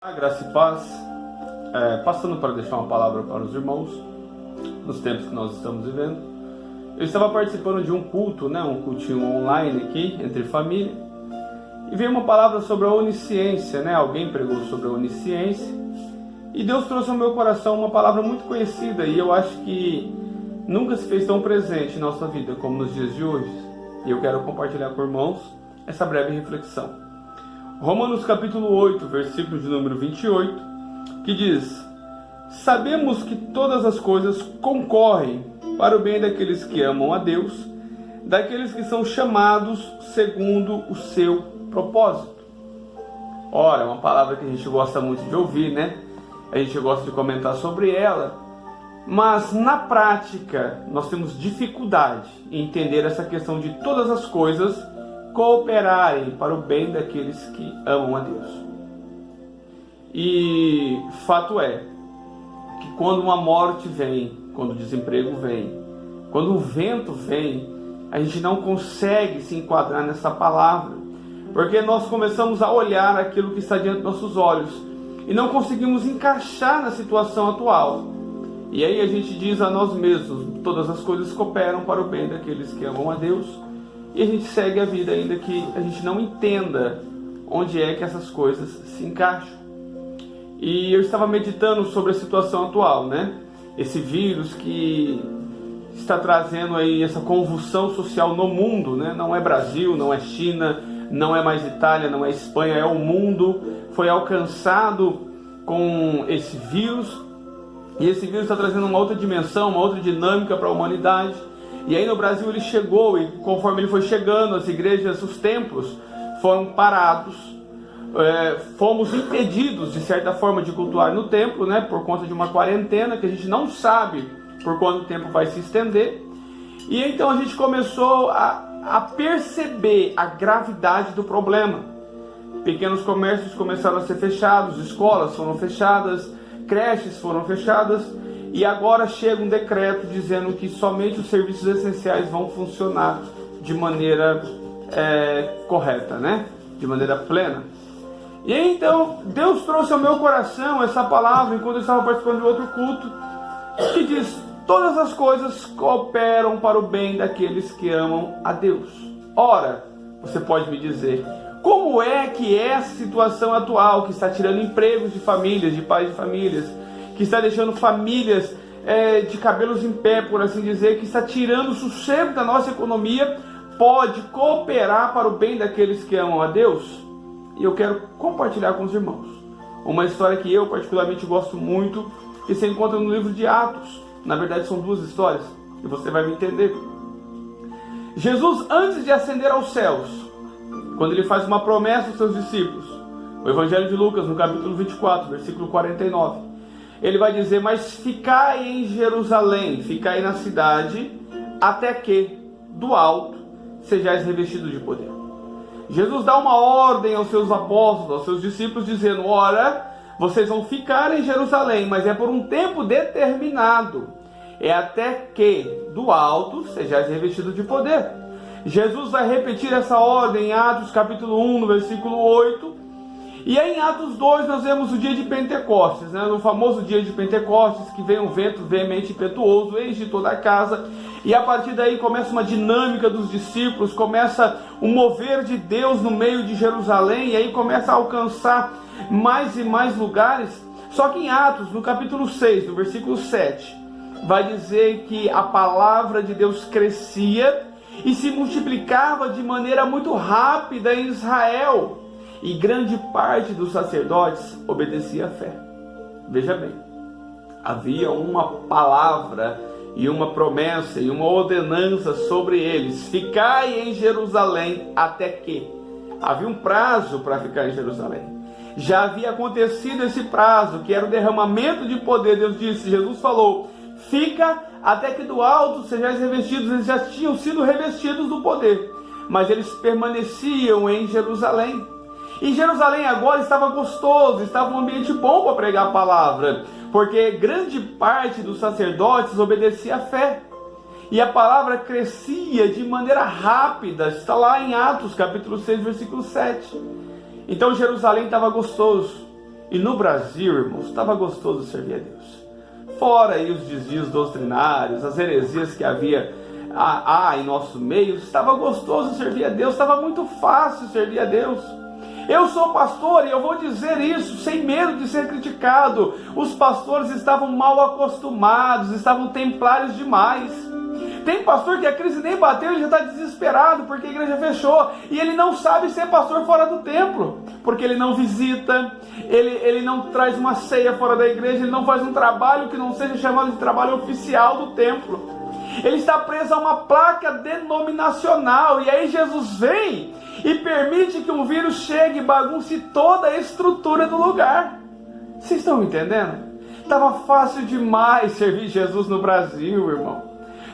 Graça e paz, passando para deixar uma palavra para os irmãos, nos tempos que nós estamos vivendo. Eu estava participando de um culto, um cultinho online aqui, entre família, e veio uma palavra sobre a onisciência, alguém pregou sobre a onisciência, e Deus trouxe ao meu coração uma palavra muito conhecida, e eu acho que nunca se fez tão presente em nossa vida como nos dias de hoje, e eu quero compartilhar com irmãos essa breve reflexão. Romanos capítulo 8, versículo de número 28, que diz: sabemos que todas as coisas concorrem para o bem daqueles que amam a Deus, daqueles que são chamados segundo o seu propósito. Ora, é uma palavra que a gente gosta muito de ouvir, A gente gosta de comentar sobre ela, mas na prática nós temos dificuldade em entender essa questão de todas as coisas cooperarem para o bem daqueles que amam a Deus. E fato é que quando uma morte vem, quando o desemprego vem, quando o vento vem, a gente não consegue se enquadrar nessa palavra, porque nós começamos a olhar aquilo que está diante dos nossos olhos e não conseguimos encaixar na situação atual. E aí a gente diz a nós mesmos: todas as coisas cooperam para o bem daqueles que amam a Deus. E a gente segue a vida ainda que a gente não entenda onde é que essas coisas se encaixam. E eu estava meditando sobre a situação atual, Esse vírus que está trazendo aí essa convulsão social no mundo, Não é Brasil, não é China, não é mais Itália, não é Espanha, é o mundo. Foi alcançado com esse vírus. E esse vírus está trazendo uma outra dimensão, uma outra dinâmica para a humanidade. E aí no Brasil ele chegou, e conforme ele foi chegando, as igrejas, os templos foram parados, fomos impedidos de certa forma de cultuar no templo, por conta de uma quarentena que a gente não sabe por quanto tempo vai se estender. E então a gente começou a perceber a gravidade do problema. Pequenos comércios começaram a ser fechados, escolas foram fechadas, creches foram fechadas. E agora chega um decreto dizendo que somente os serviços essenciais vão funcionar de maneira correta, De maneira plena. E aí, então, Deus trouxe ao meu coração essa palavra enquanto eu estava participando de outro culto, que diz: todas as coisas cooperam para o bem daqueles que amam a Deus. Ora, você pode me dizer, como é que essa situação atual, que está tirando empregos de famílias, de pais de famílias, que está deixando famílias de cabelos em pé, por assim dizer, que está tirando o sossego da nossa economia, pode cooperar para o bem daqueles que amam a Deus? E eu quero compartilhar com os irmãos uma história que eu particularmente gosto muito, que se encontra no livro de Atos. Na verdade são duas histórias, e você vai me entender. Jesus, antes de ascender aos céus, quando ele faz uma promessa aos seus discípulos, o Evangelho de Lucas, no capítulo 24, versículo 49, ele vai dizer: mas ficai em Jerusalém, ficai na cidade, até que, do alto, sejais revestidos de poder. Jesus dá uma ordem aos seus apóstolos, aos seus discípulos, dizendo: ora, vocês vão ficar em Jerusalém, mas é por um tempo determinado. É até que, do alto, sejais revestidos de poder. Jesus vai repetir essa ordem em Atos capítulo 1, no versículo 8. E aí em Atos 2 nós vemos o dia de Pentecostes, no famoso dia de Pentecostes, que vem um vento veemente e impetuoso, enche toda a casa, e a partir daí começa uma dinâmica dos discípulos, começa um mover de Deus no meio de Jerusalém, e aí começa a alcançar mais e mais lugares. Só que em Atos, no capítulo 6, no versículo 7, vai dizer que a palavra de Deus crescia e se multiplicava de maneira muito rápida em Israel. E grande parte dos sacerdotes obedecia à fé. Veja bem, havia uma palavra e uma promessa e uma ordenança sobre eles: ficai em Jerusalém até que. Havia um prazo para ficar em Jerusalém. Já havia acontecido esse prazo, que era o derramamento de poder. Deus disse, Jesus falou: fica até que do alto sejais revestidos. Eles já tinham sido revestidos do poder, mas eles permaneciam em Jerusalém. E Jerusalém agora estava gostoso, estava um ambiente bom para pregar a palavra, porque grande parte dos sacerdotes obedecia à fé. E a palavra crescia de maneira rápida, está lá em Atos capítulo 6, versículo 7. Então Jerusalém estava gostoso. E no Brasil, irmãos, estava gostoso servir a Deus. Fora aí os desvios doutrinários, as heresias que havia em nosso meio, estava gostoso servir a Deus, estava muito fácil servir a Deus. Eu sou pastor e eu vou dizer isso sem medo de ser criticado. Os pastores estavam mal acostumados, estavam templários demais. Tem pastor que a crise nem bateu e já está desesperado porque a igreja fechou. E ele não sabe ser pastor fora do templo, porque ele não visita, ele não traz uma ceia fora da igreja, ele não faz um trabalho que não seja chamado de trabalho oficial do templo. Ele está preso a uma placa denominacional. E aí Jesus vem e permite que um vírus chegue e bagunce toda a estrutura do lugar. Vocês estão me entendendo? Estava fácil demais servir Jesus no Brasil, irmão.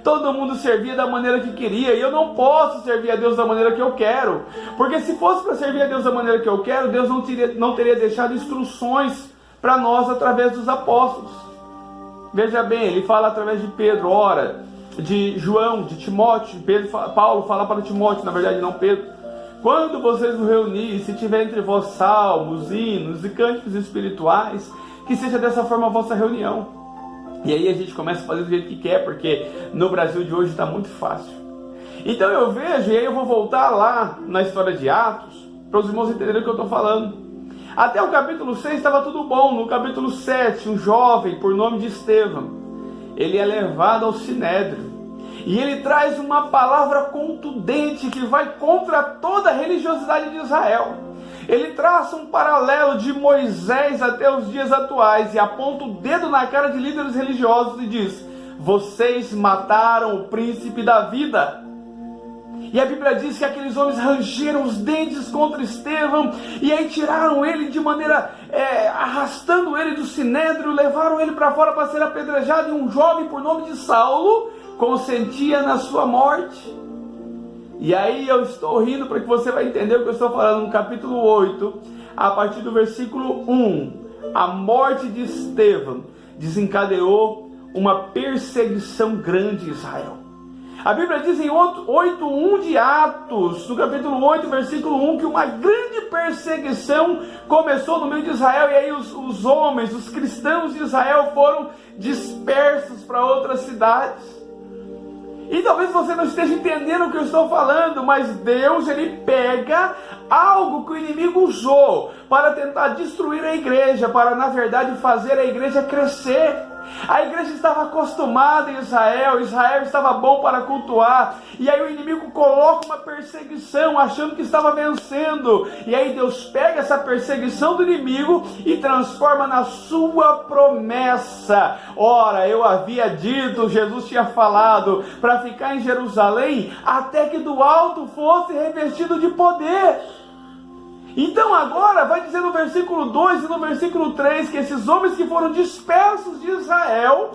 Todo mundo servia da maneira que queria. E eu não posso servir a Deus da maneira que eu quero. Porque se fosse para servir a Deus da maneira que eu quero, Deus não teria deixado instruções para nós através dos apóstolos. Veja bem, ele fala através de Pedro, ora, de João, de Timóteo. Paulo fala para Timóteo, na verdade não Pedro. Quando vocês nos reunirem, se tiver entre vós salmos, hinos e cânticos espirituais, que seja dessa forma a vossa reunião. E aí a gente começa a fazer do jeito que quer, porque no Brasil de hoje está muito fácil. Então eu vejo, e aí eu vou voltar lá na história de Atos, para os irmãos entenderem o que eu estou falando. Até o capítulo 6 estava tudo bom. No capítulo 7, um jovem por nome de Estevão, ele é levado ao Sinédrio. E ele traz uma palavra contundente que vai contra toda a religiosidade de Israel. Ele traça um paralelo de Moisés até os dias atuais e aponta o dedo na cara de líderes religiosos e diz: vocês mataram o príncipe da vida. E a Bíblia diz que aqueles homens rangeram os dentes contra Estevão e aí tiraram ele de maneira, arrastando ele do Sinédrio, levaram ele para fora para ser apedrejado, e um jovem por nome de Saulo consentia na sua morte. E aí eu estou rindo para que você vai entender o que eu estou falando. No capítulo 8, a partir do versículo 1, a morte de Estevão desencadeou uma perseguição grande em Israel. A Bíblia diz em 8:1 de Atos, no capítulo 8, versículo 1, que uma grande perseguição começou no meio de Israel, e aí os homens, os cristãos de Israel foram dispersos para outras cidades. E talvez você não esteja entendendo o que eu estou falando, mas Deus, ele pega algo que o inimigo usou para tentar destruir a igreja, para na verdade fazer a igreja crescer. A igreja estava acostumada em Israel estava bom para cultuar, e aí o inimigo coloca uma perseguição, achando que estava vencendo, e aí Deus pega essa perseguição do inimigo e transforma na sua promessa. Ora, eu havia dito, Jesus tinha falado, para ficar em Jerusalém, até que do alto fosse revestido de poder. Então agora vai dizer no versículo 2 e no versículo 3 que esses homens que foram dispersos de Israel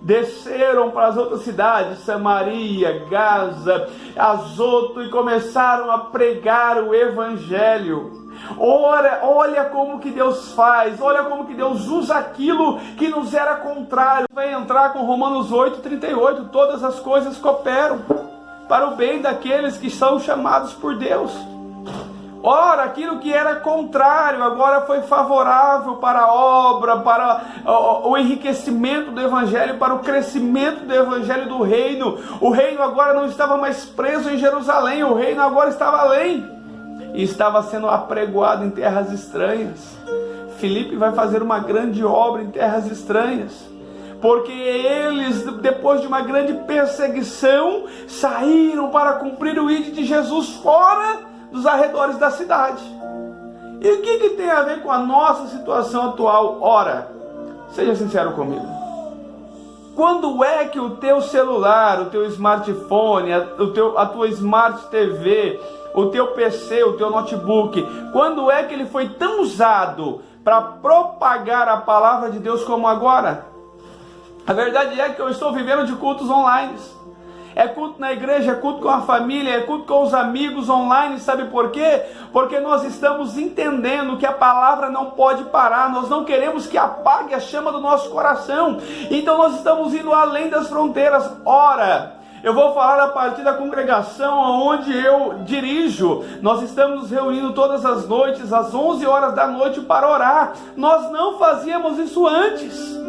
desceram para as outras cidades, Samaria, Gaza, Azoto, e começaram a pregar o evangelho. Olha como que Deus faz, olha como que Deus usa aquilo que nos era contrário. Vai entrar com Romanos 8:38, todas as coisas cooperam para o bem daqueles que são chamados por Deus. Ora, aquilo que era contrário agora foi favorável para a obra, para o enriquecimento do Evangelho, para o crescimento do Evangelho do reino. O reino agora não estava mais preso em Jerusalém, o reino agora estava além. E estava sendo apregoado em terras estranhas. Filipe vai fazer uma grande obra em terras estranhas, porque eles, depois de uma grande perseguição, saíram para cumprir o ídolo de Jesus fora dos arredores da cidade. E o que tem a ver com a nossa situação atual? Ora, seja sincero comigo. Quando é que o teu celular, o teu smartphone, a tua Smart TV, o teu PC, o teu notebook, quando é que ele foi tão usado para propagar a palavra de Deus como agora? A verdade é que eu estou vivendo de cultos online. É culto na igreja, é culto com a família, é culto com os amigos online. Sabe por quê? Porque nós estamos entendendo que a palavra não pode parar. Nós não queremos que apague a chama do nosso coração. Então nós estamos indo além das fronteiras. Ora, eu vou falar a partir da congregação onde eu dirijo. Nós estamos nos reunindo todas as noites, às 11 horas da noite, para orar. Nós não fazíamos isso antes.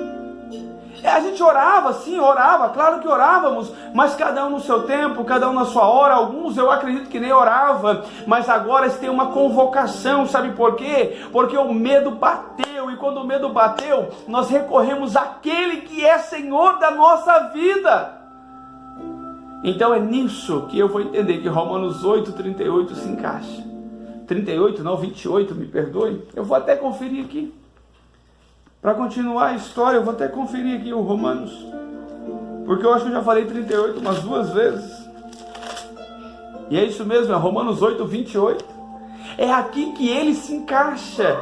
A gente orava, sim, orava, claro que orávamos, mas cada um no seu tempo, cada um na sua hora. Alguns eu acredito que nem orava, mas agora tem uma convocação, sabe por quê? Porque o medo bateu, e quando o medo bateu, nós recorremos àquele que é Senhor da nossa vida. Então é nisso que eu vou entender que Romanos 8:38 se encaixa. 38, não, 28, me perdoe. Eu vou até conferir aqui. Para continuar a história, eu vou até conferir aqui o Romanos, porque eu acho que eu já falei 38 umas 2 vezes. E é isso mesmo, é Romanos 8:28. É aqui que ele se encaixa.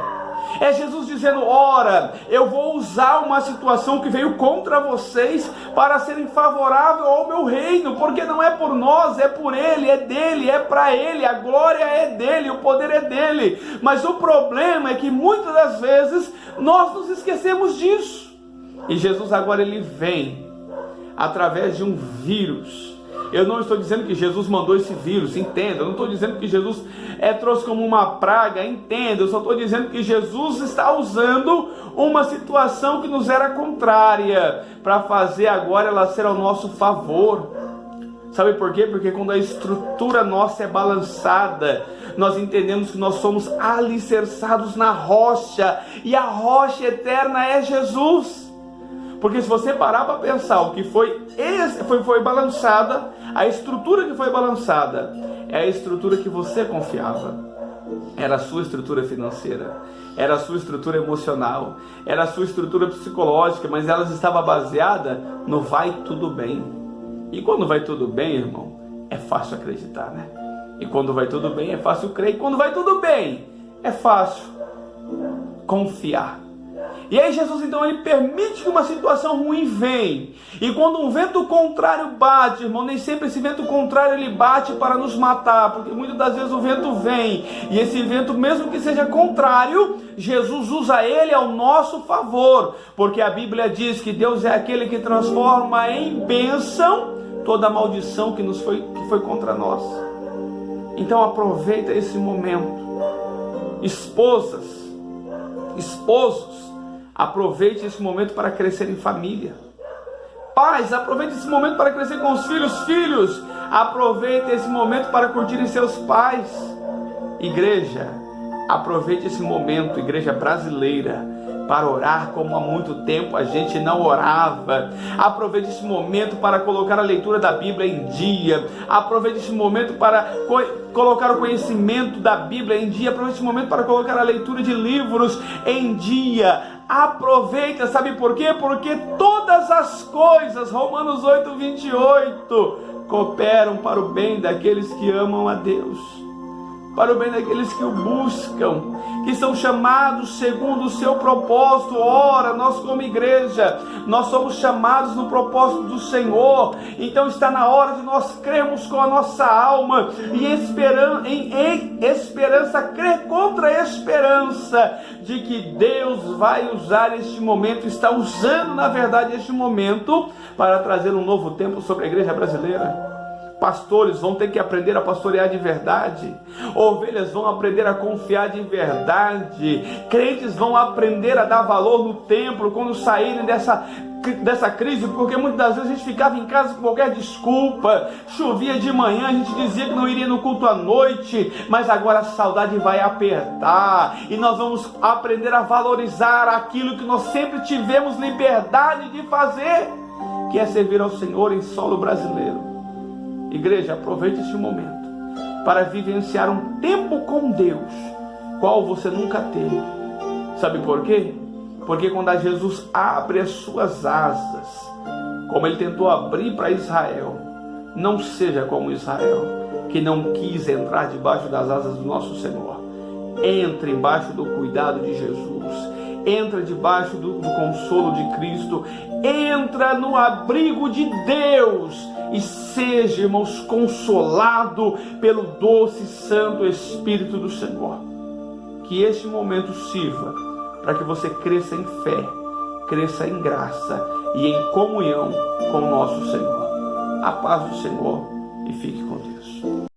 É Jesus dizendo: ora, eu vou usar uma situação que veio contra vocês para serem favorável ao meu reino, porque não é por nós, é por ele, é dele, é para ele, a glória é dele, o poder é dele. Mas o problema é que muitas das vezes nós nos esquecemos disso. E Jesus agora ele vem através de um vírus. Eu não estou dizendo que Jesus mandou esse vírus, entenda. Eu não estou dizendo que Jesus trouxe como uma praga, entenda. Eu só estou dizendo que Jesus está usando uma situação que nos era contrária, para fazer agora ela ser ao nosso favor. Sabe por quê? Porque quando a estrutura nossa é balançada, nós entendemos que nós somos alicerçados na rocha, e a rocha eterna é Jesus. Porque se você parar para pensar, o que foi balançada, a estrutura que foi balançada, é a estrutura que você confiava. Era a sua estrutura financeira, era a sua estrutura emocional, era a sua estrutura psicológica, mas ela estava baseada no vai tudo bem. E quando vai tudo bem, irmão, é fácil acreditar, né? E quando vai tudo bem, é fácil crer. E quando vai tudo bem, é fácil confiar. E aí Jesus então ele permite que uma situação ruim venha. E quando um vento contrário bate, irmão, nem sempre esse vento contrário ele bate para nos matar, porque muitas das vezes o vento vem, e esse vento, mesmo que seja contrário, Jesus usa ele ao nosso favor, porque a Bíblia diz que Deus é aquele que transforma em bênção toda a maldição que foi contra nós. Então aproveita esse momento. Esposos, aproveite esse momento para crescer em família. Pais, aproveite esse momento para crescer com os filhos. Filhos, aproveite esse momento para curtirem seus pais. Igreja, aproveite esse momento, igreja brasileira, para orar como há muito tempo a gente não orava. Aproveite esse momento para colocar a leitura da Bíblia em dia. Aproveite esse momento para colocar o conhecimento da Bíblia em dia. Aproveite esse momento para colocar a leitura de livros em dia. Aproveita, sabe por quê? Porque todas as coisas, Romanos 8:28, cooperam para o bem daqueles que amam a Deus, para o bem daqueles que o buscam, que são chamados segundo o seu propósito. Ora, nós como igreja, nós somos chamados no propósito do Senhor. Então está na hora de nós crermos com a nossa alma, e em esperança, crer contra a esperança de que Deus vai usar este momento, está usando na verdade este momento para trazer um novo tempo sobre a igreja brasileira. Pastores vão ter que aprender a pastorear de verdade. Ovelhas vão aprender a confiar de verdade. Crentes vão aprender a dar valor no templo quando saírem dessa crise, porque muitas das vezes a gente ficava em casa com qualquer desculpa. Chovia de manhã, a gente dizia que não iria no culto à noite, mas agora a saudade vai apertar, e nós vamos aprender a valorizar aquilo que nós sempre tivemos liberdade de fazer, que é servir ao Senhor em solo brasileiro. Igreja, aproveite este momento para vivenciar um tempo com Deus, qual você nunca teve. Sabe por quê? Porque quando Jesus abre as suas asas, como ele tentou abrir para Israel, não seja como Israel, que não quis entrar debaixo das asas do nosso Senhor. Entre embaixo do cuidado de Jesus. Entra debaixo do consolo de Cristo, entra no abrigo de Deus e seja, irmãos, consolado pelo doce e santo Espírito do Senhor. Que este momento sirva para que você cresça em fé, cresça em graça e em comunhão com o nosso Senhor. A paz do Senhor e fique com Deus.